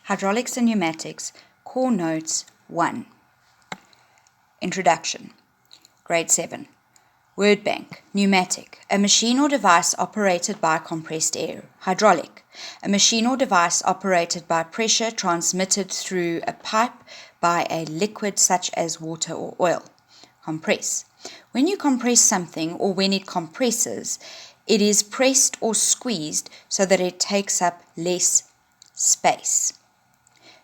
Hydraulics and Pneumatics, Core Notes 1. Introduction. Grade 7. Word bank. Pneumatic, a machine or device operated by compressed air. Hydraulic, a machine or device operated by pressure transmitted through a pipe by a liquid such as water or oil. Compress. When you compress something or when it compresses, it is pressed or squeezed so that it takes up less space.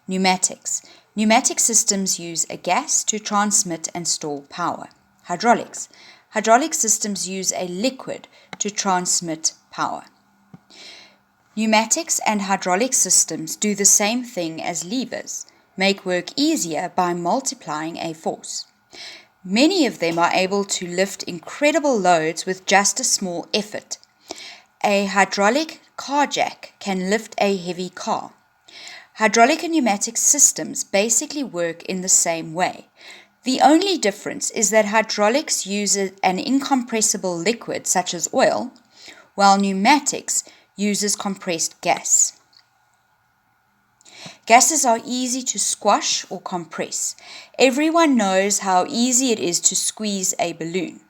Pneumatics. Pneumatic systems use a gas to transmit and store power. Hydraulics. Hydraulic systems use a liquid to transmit power. Pneumatics and hydraulic systems do the same thing as levers, make work easier by multiplying a force. Many of them are able to lift incredible loads with just a small effort. A hydraulic car jack can lift a heavy car. Hydraulic and pneumatic systems basically work in the same way. The only difference is that hydraulics use an incompressible liquid such as oil, while pneumatics uses compressed gas. Gases are easy to squash or compress. Everyone knows how easy it is to squeeze a balloon.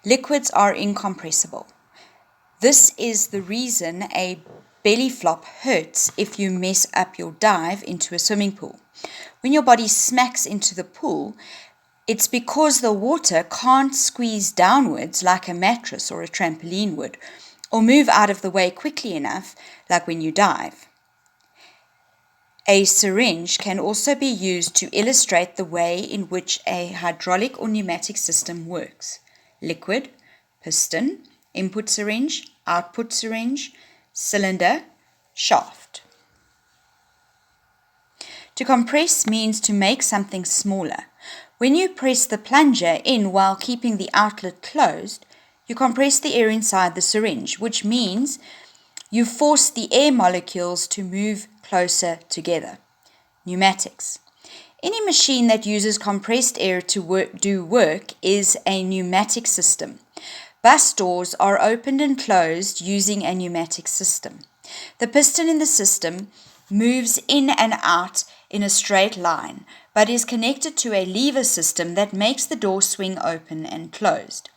Liquids are incompressible. This is the reason a belly flop hurts if you mess up your dive into a swimming pool. When your body smacks into the pool, it's because the water can't squeeze downwards like a mattress or a trampoline would, or move out of the way quickly enough like when you dive. A syringe can also be used to illustrate the way in which a hydraulic or pneumatic system works. Liquid, piston, input syringe, output syringe, cylinder, shaft. To compress means to make something smaller. When you press the plunger in while keeping the outlet closed, you compress the air inside the syringe, which means you force the air molecules to move closer together. Pneumatics. Any machine that uses compressed air to do work is a pneumatic system. Bus doors are opened and closed using a pneumatic system. The piston in the system moves in and out in a straight line, but is connected to a lever system that makes the door swing open and closed.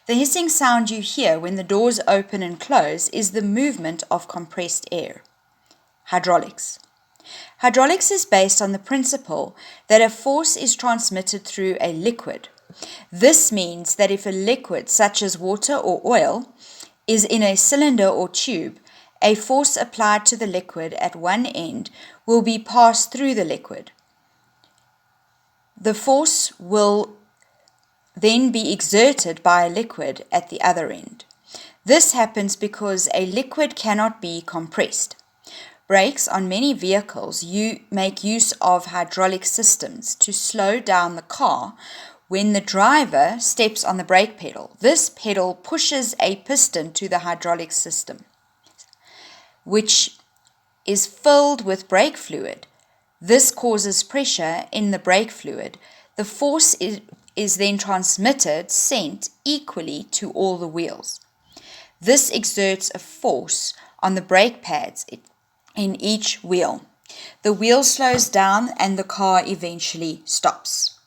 The hissing sound you hear when the doors open and close is the movement of compressed air. Hydraulics. Hydraulics is based on the principle that a force is transmitted through a liquid. This means that if a liquid, such as water or oil, is in a cylinder or tube, a force applied to the liquid at one end will be passed through the liquid. The force will then be exerted by a liquid at the other end. This happens because a liquid cannot be compressed. Brakes on many vehicles make use of hydraulic systems to slow down the car when the driver steps on the brake pedal. This pedal pushes a piston to the hydraulic system, which is filled with brake fluid. This causes pressure in the brake fluid. The force is then sent equally to all the wheels. This exerts a force on the brake pads in each wheel. The wheel slows down and the car eventually stops.